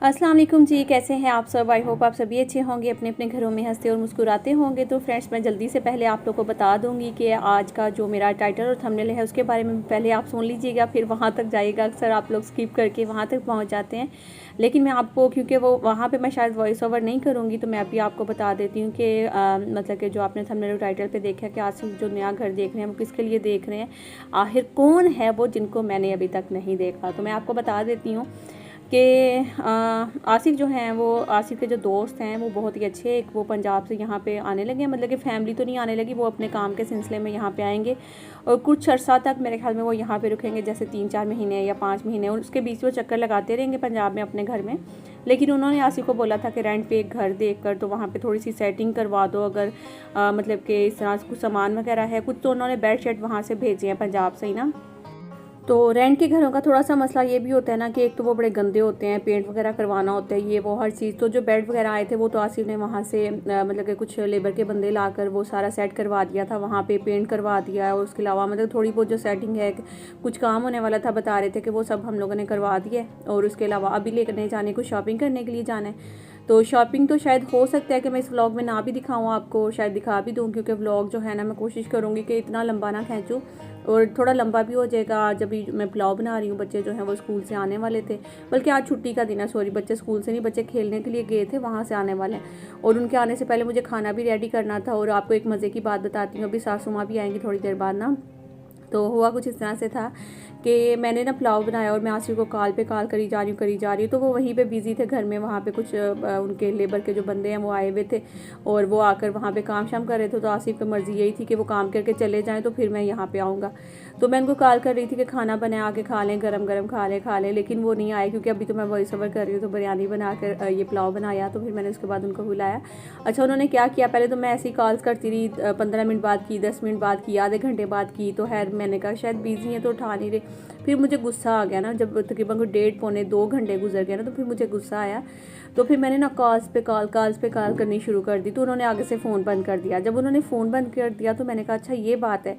अस्सलाम वालेकुम जी, कैसे हैं आप सब। आई होप आप सभी अच्छे होंगे, अपने अपने घरों में हंसते और मुस्कुराते होंगे। तो फ्रेंड्स, मैं जल्दी से पहले आप लोगों को बता दूंगी कि आज का जो मेरा टाइटल और थंबनेल है उसके बारे में पहले आप सुन लीजिएगा, फिर वहाँ तक जाइएगा। अक्सर आप लोग स्किप करके वहाँ तक पहुँच जाते हैं, लेकिन मैं आपको, क्योंकि वो वहाँ पर मैं शायद वॉइस ओवर नहीं करूँगी, तो मैं अभी आपको बता देती हूँ कि मतलब कि जो आपने थंबनेल और टाइटल पर देखा कि आज जो नया घर देख रहे हैं वो किसके लिए देख रहे हैं, आखिर कौन है वो जिनको मैंने अभी तक नहीं देखा। तो मैं आपको बता देती हूँ कि आसिफ जो हैं, वो आसिफ के जो दोस्त हैं वो बहुत ही अच्छे, एक वो पंजाब से यहाँ पे आने लगे हैं, मतलब कि फ़ैमिली तो नहीं आने लगी, वो अपने काम के सिलसिले में यहाँ पे आएंगे और कुछ अर्सा तक मेरे ख्याल में वो यहाँ पे रुकेंगे, जैसे 3-4 महीने या 5 महीने, और उसके बीच वो चक्कर लगाते रहेंगे पंजाब में अपने घर में। लेकिन उन्होंने आसिफ को बोला था कि रेंट पे एक घर देख कर तो वहाँ पे थोड़ी सी सेटिंग करवा दो, अगर मतलब कि इस तरह कुछ सामान वगैरह है कुछ, तो उन्होंने बेड शेड वहाँ से भेजे हैं पंजाब से ही ना। तो रेंट के घरों का थोड़ा सा मसला ये भी होता है ना कि एक तो वो बड़े गंदे होते हैं, पेंट वगैरह करवाना होता है, ये वो हर चीज़। तो जो बेड वगैरह आए थे वो तो आसिफ ने वहाँ से मतलब कि कुछ लेबर के बंदे लाकर वो सारा सेट करवा दिया था, वहाँ पे पेंट करवा दिया। और उसके अलावा मतलब थोड़ी बहुत जो सेटिंग है, कुछ काम होने वाला था, बता रहे थे कि वो सब हम लोगों ने करवा दिया। और उसके अलावा अभी लेकर जाने को शॉपिंग करने के लिए जाना है। तो शॉपिंग तो शायद हो सकता है कि मैं इस व्लॉग में ना भी दिखाऊँ आपको, शायद दिखा भी दूँ, क्योंकि व्लॉग जो है ना मैं कोशिश करूँगी कि इतना लंबा ना खींचूँ, और थोड़ा लंबा भी हो जाएगा। जब भी मैं पुलाव बना रही हूँ, बच्चे जो हैं वो स्कूल से आने वाले थे, बल्कि आज छुट्टी का दिन है, सॉरी, बच्चे स्कूल से नहीं, बच्चे खेलने के लिए गए थे, वहाँ से आने वाले हैं, और उनके आने से पहले मुझे खाना भी रेडी करना था। और आपको एक मज़े की बात बताती हूँ, अभी सासू माँ भी आएंगी थोड़ी देर बाद ना। तो हुआ कुछ इस तरह से था कि मैंने ना पुलाव बनाया और मैं आसिफ को कॉल पे कॉल करी जा रही हूँ, तो वो वहीं पे बिज़ी थे घर में, वहाँ पे कुछ उनके लेबर के जो बंदे हैं वो आए हुए थे, और वो आकर वहाँ पे काम शाम कर रहे थे। तो आसिफ की मर्ज़ी यही थी कि वो काम करके चले जाएँ, तो फिर मैं यहाँ पे आऊँगा। तो मैं उनको कॉल कर रही थी कि खाना बना के खा लें, गरम गरम खा लें, लेकिन वो नहीं आए, क्योंकि अभी तो मैं वॉइस ओवर कर रही हूँ। तो बिरयानी बना कर ये पुलाव बनाया, तो फिर मैंने उसके बाद उनको बुलाया। अच्छा, उन्होंने क्या किया, पहले तो मैं ऐसी कॉल्स करती रही, 15 मिनट बाद की, 10 मिनट बाद की, आधे घंटे बाद की, तो खैर मैंने कहा शायद बिज़ी हैं तो उठा नहीं रहे। फिर मुझे गुस्सा आ गया ना, जब तकरीबन 1.5-2 घंटे गुजर गया ना, तो फिर मुझे गुस्सा आया। तो फिर मैंने ना कॉल्स पे कॉल करनी शुरू कर दी। तो उन्होंने आगे से फ़ोन बंद कर दिया। जब उन्होंने फ़ोन बंद कर दिया तो मैंने कहा अच्छा ये बात है।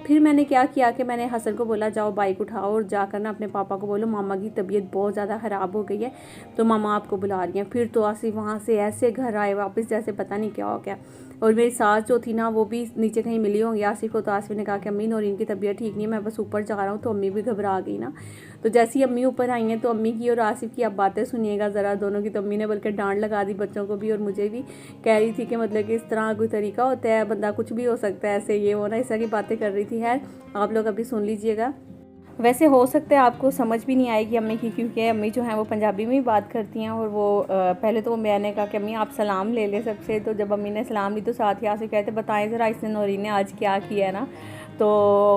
फिर मैंने क्या किया कि मैंने हसन को बोला जाओ बाइक उठाओ और जाकर ना अपने पापा को बोलो मामा की तबीयत बहुत ज़्यादा ख़राब हो गई है, तो मामा आपको बुला रही हैं। फिर तो आसिफ वहाँ से ऐसे घर आए वापस जैसे पता नहीं क्या हो गया। और मेरी सास जो थी ना वो भी नीचे कहीं मिली होंगी आसिफ को। तो आसिफ ने कहा कि अम्मी नौरीन की तबीयत ठीक नहीं है, मैं बस ऊपर जा रहा हूँ। तो अम्मी भी घबरा गई ना। तो जैसे ही अम्मी ऊपर आई हैं तो अम्मी की और आसिफ की आप बातें सुनिएगा ज़रा दोनों की। तो अम्मी ने बल्कि डांट लगा दी बच्चों को भी और मुझे भी, कह रही थी कि मतलब कि इस तरह कोई तरीका होता है, बंदा कुछ भी हो सकता है, ऐसे ये वो ना, इस तरह की बातें कर रही थी। है आप लोग अभी सुन लीजिएगा। वैसे हो सकता है आपको समझ भी नहीं आएगी अम्मी की, क्योंकि अम्मी जो हैं वो पंजाबी में ही बात करती हैं। और वो पहले तो मैंने कहा कि अम्मी आप सलाम ले लें सबसे। तो जब अम्मी ने सलाम ली तो साथ ही आसिफ कहते बताएं ज़रा इसने नौरीन ने आज क्या किया है ना। तो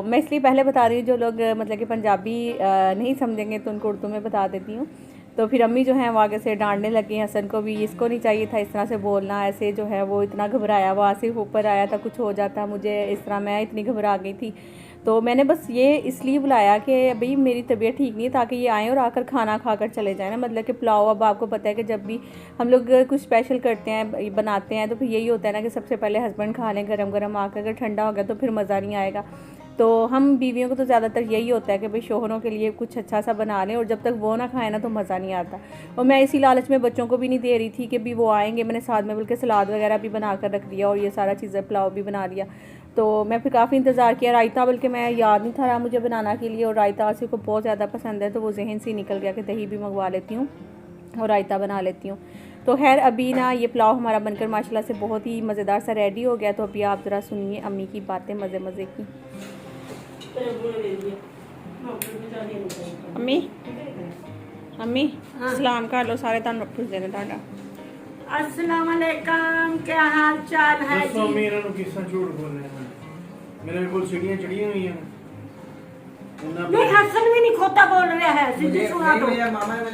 मैं इसलिए पहले बता रही हूँ, जो लोग मतलब कि पंजाबी नहीं समझेंगे तो उनको उर्दू में बता देती हूँ। तो फिर अम्मी जो हैं वो आगे से डांटने लगी हसन को भी, इसको नहीं चाहिए था इस तरह से बोलना, ऐसे जो है वो इतना घबराया, वो आसिफ ऊपर आया था कुछ हो जाता मुझे इस तरह, मैं इतनी घबरा गई थी। तो मैंने बस ये इसलिए बुलाया कि भाई मेरी तबीयत ठीक नहीं है, ताकि ये आएँ और आकर खाना खाकर चले जाएँ ना। मतलब कि पुलाव, अब आपको पता है कि जब भी हम लोग कुछ स्पेशल करते हैं बनाते हैं तो फिर यही होता है ना कि सबसे पहले हस्बैंड खा लें गरम गरम आकर, अगर ठंडा हो गया तो फिर मज़ा नहीं आएगा। तो हम बीवियों को तो ज़्यादातर यही होता है कि भाई शोहरों के लिए कुछ अच्छा सा बना लें, और जब तक वो ना खाए ना तो मज़ा नहीं आता। और मैं इसी लालच में बच्चों को भी नहीं दे रही थी कि भी वो आएंगे, मैंने साथ में बल्कि सलाद वगैरह भी बना कर रख दिया और ये सारा चीज़ें पुलाव भी बना लिया। तो मैं फिर काफ़ी इंतज़ार किया, रायता बल्कि मैं याद नहीं था रहा मुझे बनाना के लिए, और रायता आसिफ को बहुत ज़्यादा पसंद है, तो वो जहन से निकल गया कि दही भी मंगवा लेती हूँ और रायता बना लेती हूँ। तो खैर अभी ना ये पुलाव हमारा बनकर माशाल्लाह से बहुत ही मज़ेदार सा रेडी हो गया। तो अभी आप ज़रा सुनिए अम्मी की बातें मज़े मज़े की। अम्मी अम्मी सलाम कर लो सारे, तुम पुछदे ने तुहाडा। अस्सलाम वालेकुम, क्या हाल चाल है जी? मेरा नु किसा झूठ बोल रहे हैं, मेरे को सीढ़ियां चढ़ी हुई हैं। नहीं हसन भी नहीं खोता बोल रहा है, सीधी सुना तो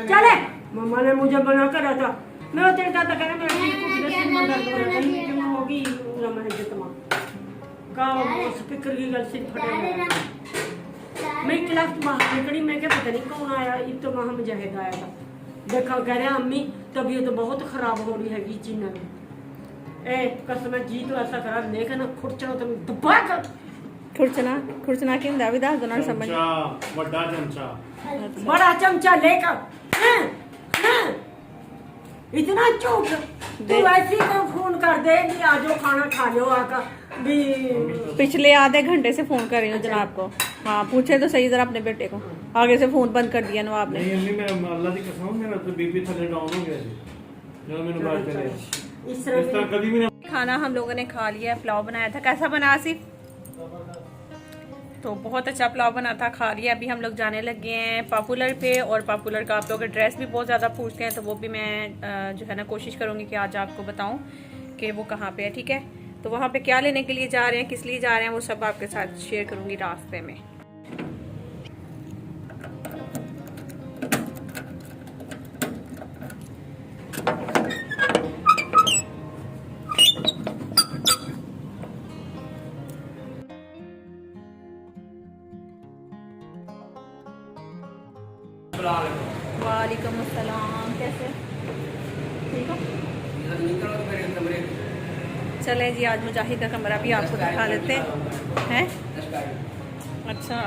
चले। मामा ने मुझे मना करा था, मैं तेरे का कहना मेरे को किधर से दर्द हो रहा है, ये जो होगी ना मैं जितना का स्पीकर की गल से फटे। मैं क्लास बाहर निकली, मैं क्या पता नहीं कौन आया, तो वहां मुजाहिद आया था। देखा कह रहा अम्मी तबीयत तो बहुत खराब हो रही है चीना में। ए कसम जी तो ऐसा करा देख ना खुरचना तुम दबा कर। खुरचना की हुंदा भी दस दो ना समझ। बड़ा चमचा बड़ा चमचा लेकर इतना झूठ तू ऐसे ही तो फोन कर दे कि आ जाओ खाना खा लो आकर भी। पिछले आधे घंटे से फ़ोन कर रही हूँ जनाब को। हाँ पूछे तो सही ज़रा अपने बेटे को। आगे से फ़ोन बंद कर दिया नवाब ने। नहीं अम्मी मैं अल्लाह की कसम मेरा तो बीपी थले डाउन हो गया जी जब मैंने बात करी। इस तरह कभी भी नहीं। खाना हम लोगों ने खा लिया, पुलाव बनाया था। कैसा बना आसिफ? तो बहुत अच्छा पुलाव बना था, खा लिया। अभी हम लोग जाने लगे हैं पॉपुलर पे, और पॉपुलर का आप लोग एड्रेस भी बहुत ज़्यादा पूछते हैं, तो वो भी मैं जो है ना कोशिश करूँगी कि आज आपको बताऊँ कि वो कहाँ पे है। ठीक है, तो वहाँ पे क्या लेने के लिए जा रहे हैं, किस लिए जा रहे हैं, वो सब आपके साथ शेयर करूँगी रास्ते में। वालेकुम अस्सलाम, कैसे ठीक हो? चले जी, आज मुजाहिद का कमरा भी आपको दिखा लेते हैं। अच्छा,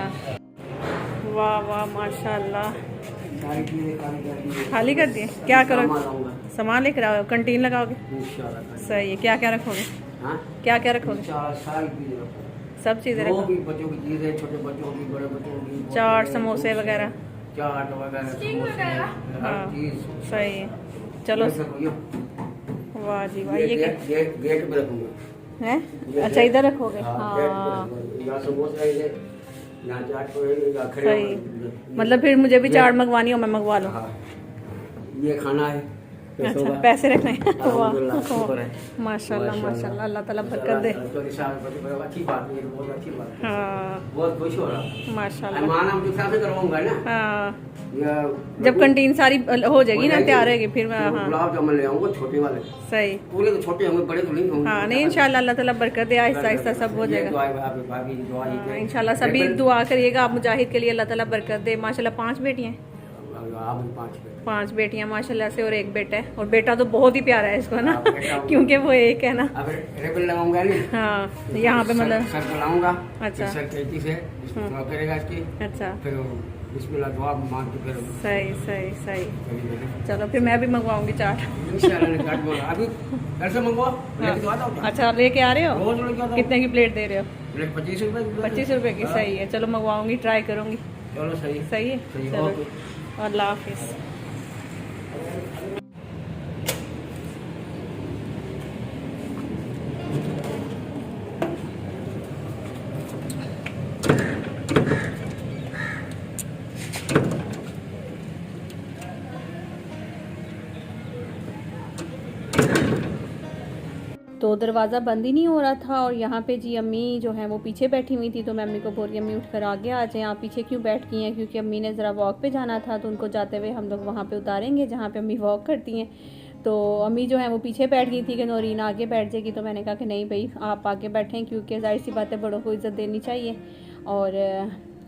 वाह वाह माशाल्लाह, खाली कर दिए? क्या करो, सामान लेकर आओ, कंटीन लगाओगे? सही है। क्या क्या रखोगे? क्या क्या रखोगे? सब चीज़ें रखोगे? छोटे बच्चों की, बड़े बच्चों की, चाट समोसे वगैरह? चाट वगैरह, हाँ सही है। चलो वाह जी वाह। ये गेट पे रखूंगा है? अच्छा इधर रखोगे? हाँ यहाँ समोसा है, यहाँ चाट को खड़े। सही, मतलब फिर मुझे भी चाट मंगवानी हो मैं मंगवा लूँ? हाँ, ये खाना है। अच्छा पैसे रखने हैं। अल्हम्दुलिल्लाह, शुक्र है। माशाल्लाह माशाल्लाह, अल्लाह ताला बरकत दे। अच्छी बात है, बहुत अच्छी बात है। हाँ बहुत खुश हो रहा माशाल्लाह। मेहमान हम जो से करवाऊंगा ना, हाँ या जब कंटीन सारी हो जाएगी ना, तैयार रहेगी फिर मैं। हाँ गुलाब जामुन ले आऊंगा छोटे वाले। सही, पूरे तो छोटे होंगे, बड़े तो नहीं होंगे। हाँ नहीं इंशाल्लाह अल्लाह ताला बरकत दे, आहिस्ता आहिस्ता सब हो जाएगा। हाँ, इंशाल्लाह सभी दुआ करिएगा आप मुजाहिद के लिए, अल्लाह ताला बरकत दे। माशाल्लाह 5 बेटियां हैं? 5 बेटियां माशाल्लाह से, और 1 बेटा है। और बेटा तो बहुत ही प्यारा है इसको ना, क्योंकि वो एक है ना। लगाऊंगा हाँ यहाँ पे मतलब सर को लाऊंगा। अच्छा सर खेती से करेगा इसकी। अच्छा फिर बिस्मिल्लाह दुआ मांग के फिर सही सही सही। चलो फिर मैं भी मंगवाऊंगी चाट। इंशाल्लाह अभी घर से मंगवा लेके तो आता हूँ। अच्छा लेके आ रहे हो? रोज लेके आता हूँ। कितने की प्लेट दे रहे हो? प्लेट 25 रुपए। 25 रुपए की? सही है, चलो मंगवाऊंगी, ट्राई करूंगी। चलो सही सही है, सही, चलो ओके। अल्लाह हाफिज़। तो दरवाज़ा बंद ही नहीं हो रहा था, और यहाँ पे जी अम्मी जो है वो पीछे बैठी हुई थी। तो मैं अम्मी को बोल रही अम्मी उठ कर आगे आ जाएं, आप पीछे क्यों बैठ गई हैं? क्योंकि अम्मी ने ज़रा वॉक पे जाना था, तो उनको जाते हुए हम लोग वहाँ पे उतारेंगे जहाँ पे अम्मी वॉक करती हैं। तो अम्मी जो है वो पीछे बैठ गई थी कि नौरीन आगे बैठ जाएगी, तो मैंने कहा कि नहीं भाई आप आगे बैठें, क्योंकि जाहिर सी बात है बड़ों को इज़्ज़त देनी चाहिए। और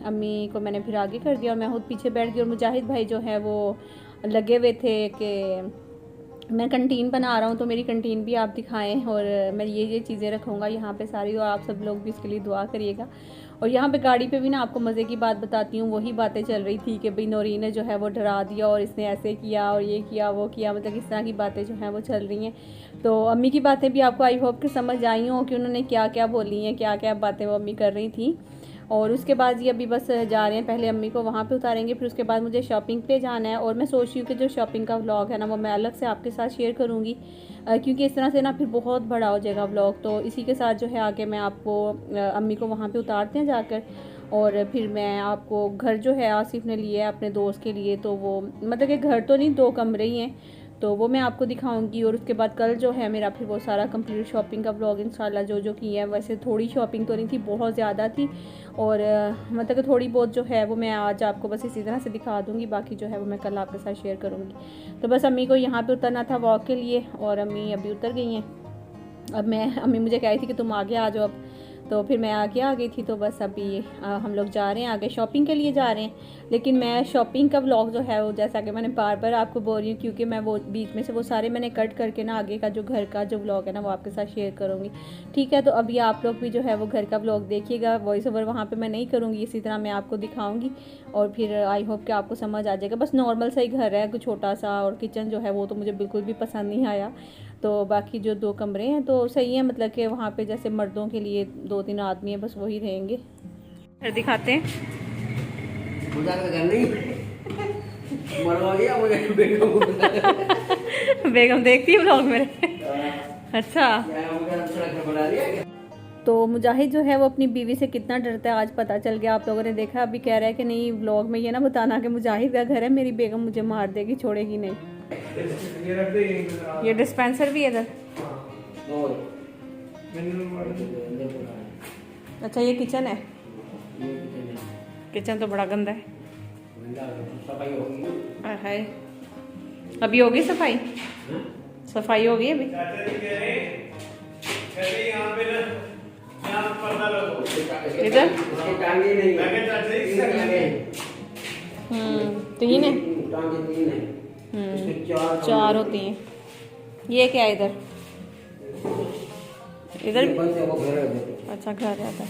अम्मी को मैंने फिर आगे कर दिया और मैं खुद पीछे बैठ गई। और मुजाहिद भाई जो है वो लगे हुए थे कि मैं कंटीन बना रहा हूँ, तो मेरी कंटीन भी आप दिखाएं, और मैं ये चीज़ें रखूँगा यहाँ पे सारी, और आप सब लोग भी इसके लिए दुआ करिएगा। और यहाँ पे गाड़ी पे भी ना आपको मज़े की बात बताती हूँ, वही बातें चल रही थी कि भाई नौरीन ने जो है वो डरा दिया, और इसने ऐसे किया और ये किया वो किया, मतलब इस तरह की बातें जो हैं वो चल रही हैं। तो अम्मी की बातें भी आपको आई होप कि समझ आई हों कि उन्होंने क्या क्या बोली हैं, क्या क्या बातें वो अम्मी कर रही थी। और उसके बाद ये अभी बस जा रहे हैं, पहले अम्मी को वहाँ पे उतारेंगे, फिर उसके बाद मुझे शॉपिंग पे जाना है। और मैं सोच रही हूँ कि जो शॉपिंग का व्लॉग है ना वो मैं अलग से आपके साथ शेयर करूँगी, क्योंकि इस तरह से ना फिर बहुत बड़ा हो जाएगा व्लॉग। तो इसी के साथ जो है आगे मैं आपको अम्मी को वहाँ पे उतारते हैं जाकर, और फिर मैं आपको घर जो है आसिफ ने लिए है अपने दोस्त के लिए, तो वो मतलब कि घर तो नहीं 2 कमरे ही हैं, तो वो मैं आपको दिखाऊंगी। और उसके बाद कल जो है मेरा फिर वो सारा कंप्लीट शॉपिंग का व्लॉग इंशाल्लाह जो की है। वैसे थोड़ी शॉपिंग तो नहीं थी, बहुत ज़्यादा थी, और मतलब कि थोड़ी बहुत जो है वो मैं आज आपको बस इसी तरह से दिखा दूँगी, बाकी जो है वो मैं कल आपके साथ शेयर करूँगी। तो बस अम्मी को यहाँ पर उतरना था वॉक के लिए, और अम्मी अभी उतर गई हैं। अब मैं अम्मी मुझे कह रही थी कि तुम आगे आ जाओ अब, तो फिर मैं आगे आ गई थी। तो बस अभी हम लोग जा रहे हैं आगे, शॉपिंग के लिए जा रहे हैं। लेकिन मैं शॉपिंग का व्लॉग जो है वो, जैसा कि मैंने बार बार आपको बोल रही हूँ, क्योंकि मैं वो बीच में से वो सारे मैंने कट करके ना आगे का जो घर का जो व्लॉग है ना वो आपके साथ शेयर करूँगी, ठीक है। तो अभी आप लोग भी जो है वो घर का व्लॉग देखिएगा, वॉइस ओवर वहाँ पर मैं नहीं करूँगी, इसी तरह मैं आपको दिखाऊँगी और फिर आई होप कि आपको समझ आ जाएगा। बस नॉर्मल सा ही घर है, कुछ छोटा सा, और किचन जो है वो तो मुझे बिल्कुल भी पसंद नहीं आया। तो बाकी जो 2 कमरे हैं तो सही है, मतलब कि वहाँ पे जैसे मर्दों के लिए 2-3 आदमी हैं, बस वही रहेंगे। फिर दिखाते हैं। बेगम देखती है व्लॉग मेरे। अच्छा, तो मुजाहिद जो है वो अपनी बीवी से कितना डरता है आज पता चल गया। आप लोगों ने देखा, अभी कह रहा है कि नहीं व्लॉग में ये ना बताना कि मुजाहिद का घर है, मेरी बेगम मुझे मार देगी, छोड़ेगी नहीं। ये डिस्पेंसर भी है इधर। अच्छा, ये किचन है। किचन तो बड़ा गंदा है। हाय, अभी होगी सफाई? सफाई होगी अभी? इधर 3 है। 4 होती हैं। ये क्या है इधर? इधर अच्छा घर रहता है।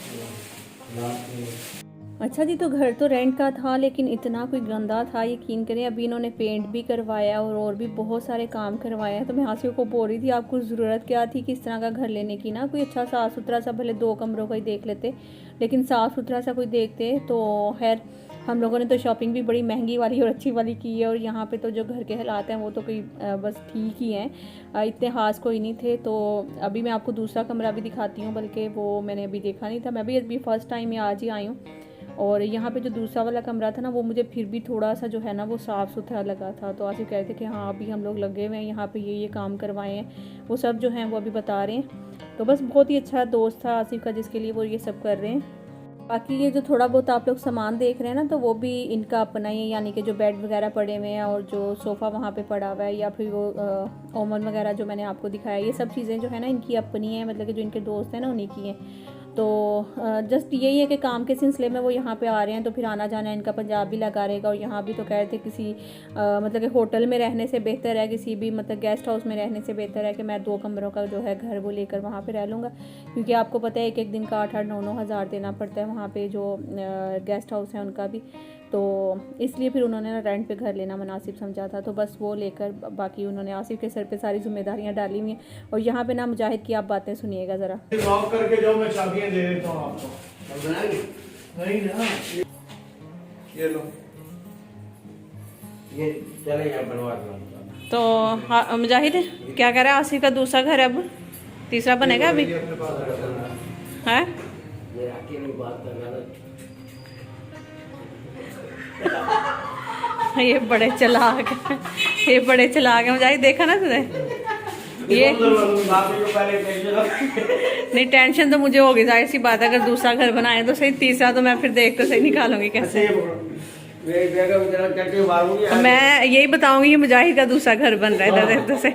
अच्छा जी, तो घर तो रेंट का था लेकिन इतना कोई गंदा था, यकीन करें। अभी इन्होंने पेंट भी करवाया और भी बहुत सारे काम करवाए हैं। तो मैं हासिल को बोल रही थी आपको ज़रूरत क्या थी किस तरह का घर लेने की ना, कोई अच्छा साफ़ सुथरा सा, भले 2 कमरों का ही देख लेते, लेकिन साफ़ सुथरा सा कोई देखते। तो खैर हम लोगों ने तो शॉपिंग भी बड़ी महंगी वाली और अच्छी वाली की है, और यहाँ पे तो जो घर के हालात हैं वो तो कोई बस ठीक ही हैं, इतने खास कोई नहीं थे। तो अभी मैं आपको दूसरा कमरा भी दिखाती हूँ, बल्कि वो मैंने अभी देखा नहीं था, मैं भी अभी फ़र्स्ट टाइम में आज ही आई हूँ। और यहाँ पे जो दूसरा वाला कमरा था ना वो मुझे फिर भी थोड़ा सा जो है ना वो साफ़ सुथरा लगा था। तो आसिफ कह रहे थे कि हाँ अभी हम लोग लगे हुए हैं यहाँ पे, ये काम करवाए हैं, वो सब जो हैं वो अभी बता रहे हैं। तो बस बहुत ही अच्छा दोस्त था आसिफ का, जिसके लिए वो ये सब कर रहे हैं। बाकी ये जो थोड़ा बहुत आप लोग सामान देख रहे हैं ना, तो वो भी इनका अपना ही है, यानी कि जो बेड वगैरह पड़े हुए हैं और जो सोफ़ा वहाँ पे पड़ा हुआ है, या फिर वो ओवन वगैरह जो मैंने आपको दिखाया, ये सब चीज़ें जो है ना इनकी अपनी हैं, मतलब कि जो इनके दोस्त हैं ना उन्हीं की हैं। तो जस्ट यही है कि काम के सिलसिले में वो यहाँ पे आ रहे हैं, तो फिर आना जाना इनका पंजाब भी लगा रहेगा। और यहाँ भी तो कह रहे थे किसी मतलब कि होटल में रहने से बेहतर है, किसी भी मतलब गेस्ट हाउस में रहने से बेहतर है कि मैं 2 कमरों का जो है घर वो लेकर वहाँ पे रह लूँगा, क्योंकि आपको पता है 1-1 दिन का 8-8-9-9 हज़ार देना पड़ता है वहाँ पे जो गेस्ट हाउस है उनका भी। तो इसलिए फिर उन्होंने ना रेंट पे घर लेना मुनासिब समझा था, तो बस वो लेकर बाकी उन्होंने आसिफ के सर पे सारी जिम्मेदारियां डाली हुई हैं। और यहाँ पे ना मुजाहिद की आप बातें सुनिएगा ज़रा। लॉक करके जाओ, मैं चाबियां दे देता हूँ आपको। नहीं ना, ये लो, ये चले यार बनवा दो। तो हाँ मुजाहिद क्या कह रहा है, आसिफ का दूसरा घर अब तीसरा बनेगा अभी है? ये अकेले बात कर रहा था। ये बड़े चलाक हैं, ये बड़े चलाक हैं मुजाहिद, देखा ना तुझे ये? नहीं टेंशन तो मुझे होगी, जाहिर सी बात है, अगर दूसरा घर बनाए तो सही, तीसरा तो मैं फिर देख तो सही निकालूंगी कैसे। मैं यही बताऊंगी ये मुजाहिद का दूसरा घर बन रहा है, इधर देख तो सही।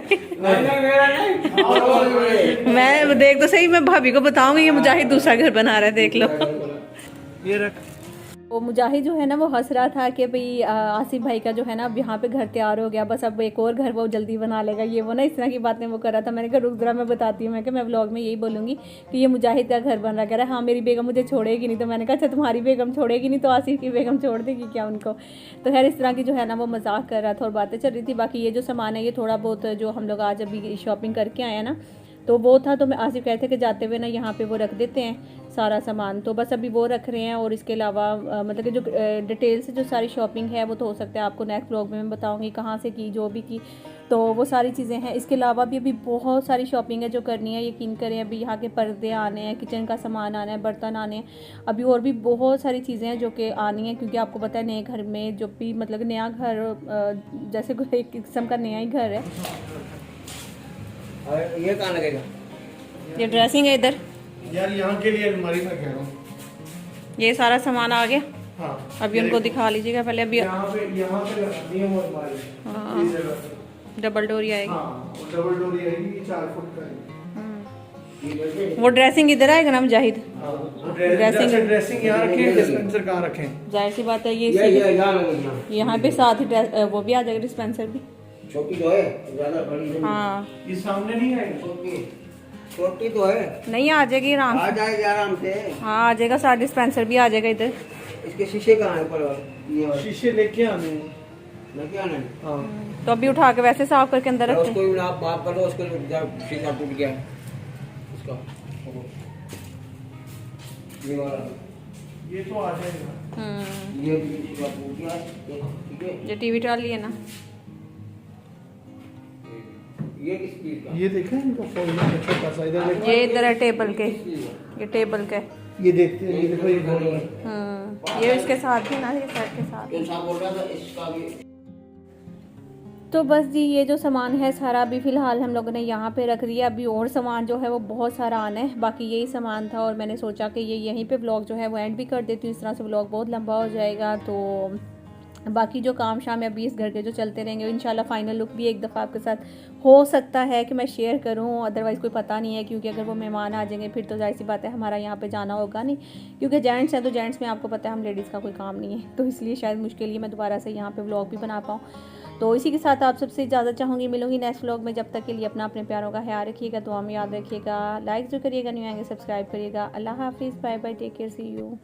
मैं देख तो सही, मैं भाभी को बताऊंगी ये मुजाहिद दूसरा घर बना रहा है, देख लो। ये रख। वो मुजाहिद जो है ना वो हंस रहा था कि भाई आसिफ भाई का जो है ना अब यहाँ पे घर तैयार हो गया, बस अब एक और घर वो जल्दी बना लेगा, ये वो ना इस तरह की बातें वो कर रहा था। मैंने कहा रुक जरा मैं बताती हूँ, मैं कि मैं व्लॉग में यही बोलूँगी कि ये मुजाहिद का घर बन रहा। कह रहा है हाँ मेरी बेगम मुझे छोड़ेगी नहीं। तो मैंने कहा अच्छा तुम्हारी बेगम छोड़ेगी नहीं तो आसिफ की बेगम छोड़ देगी क्या उनको? तो खैर इस तरह की जो है ना वो मजाक कर रहा था और बातें चल रही थी। बाकी ये जो सामान है ये थोड़ा बहुत जो हम लोग आज अभी शॉपिंग करके आए हैं ना, तो वो था। तो मैं आसिफ कहते कि जाते हुए ना यहाँ पे वो रख देते हैं सारा सामान, तो बस अभी वो रख रहे हैं। और इसके अलावा मतलब कि जो डिटेल से जो सारी शॉपिंग है वो तो हो सकता है आपको नेक्स्ट ब्लॉग में मैं बताऊँगी कहाँ से की, जो भी की, तो वो सारी चीज़ें हैं। इसके अलावा भी अभी बहुत सारी शॉपिंग है जो करनी है, यकीन करें। अभी यहाँ के पर्दे आने हैं, किचन का सामान आना है, बर्तन आने हैं, अभी और भी बहुत सारी चीज़ें हैं जो कि आनी है, क्योंकि आपको पता है नए घर में जो भी मतलब नया घर जैसे कोई एक किस्म का नया ही घर है। ये कहाँ लगेगा? ये ड्रेसिंग है इधर यार, यहाँ के लिए अलमारी में कह रहा हूँ, ये सारा सामान आ गया। हाँ अभी उनको दिखा लीजिएगा पहले। अभी यहाँ पे लगानी है वो अलमारी। हाँ डबल डोरी आएगी। हाँ, डबल डोरी आएगी, 4 फुट का है। वो ड्रेसिंग इधर आएगा ना मुजाहिद? ड्रेसिंग यहाँ रखें, डिस्पेंसर कहाँ रखें? जाहिर सी बात है ये यहाँ पे साथ ही वो भी आ जाएगा, डिस्पेंसर भी। छोटी तो है, ज्यादा बड़ी नहीं। हाँ ये सामने नहीं आएगा? छोटी तो है, नहीं आ जाएगी आराम आ से। जाएगी आराम से। हाँ आ जाएगा, साथ डिस्पेंसर भी आ जाएगा इधर। इसके शीशे कहाँ है पर? ये वाले शीशे लेके आने हैं। लेके आने हैं। हाँ तो अभी उठा के वैसे साफ करके अंदर रखते हैं। उसको भी आप बात कर दो, उसको शीशा टूट गया उसका। ये वाला ये तो आ जाएगा। ये भी शीशा टूट गया, ठीक है। जो टीवी ट्रॉली है ना, ये किस चीज का? ये देखें इनका फोल्डर छोटा सा, इधर देखो। ये इधर है टेबल के, ये टेबल के। ये देखते हैं, ये देखो ये फोल्डर है। ये इसके साथ भी ना, ये सेट के साथ। कौन सा बोल रहा था इसका भी? तो बस जी ये जो सामान है सारा अभी फ़िलहाल हम लोगों ने यहाँ पे रख दिया। अभी और सामान जो है वो बहुत सारा आना है, बाकी यही सामान था और मैंने सोचा कि ये यहीं पे व्लॉग जो है वो एंड भी कर देती हूँ। इस तरह से व्लॉग बहुत लंबा हो जाएगा। तो बाकी जो काम शाम है अभी इस घर के जो चलते रहेंगे, इंशाल्लाह फाइनल लुक भी एक दफ़ा आपके साथ हो सकता है कि मैं शेयर करूं, अदरवाइज़ कोई पता नहीं है, क्योंकि अगर वो मेहमान आ जाएंगे फिर तो जाहिर सी बात है हमारा यहाँ पे जाना होगा नहीं, क्योंकि जेंट्स हैं तो जेंट्स में आपको पता है हम लेडीज़ का कोई काम नहीं है, तो इसलिए शायद मुश्किल ही मैं दोबारा से यहाँ पर व्लॉग भी बना पाऊँ। तो इसी के साथ आप सबसे इजाज़त चाहूँगी, मिलूँगी नेक्स्ट व्लॉग में। जब तक के लिए अपने प्यारों का ख्याल रखिएगा, दुआ में याद रखिएगा, लाइक जो करिएगा, न्यू आएंगे सब्सक्राइब करिएगा। अल्लाह हाफिज़, bye bye, take care, see you.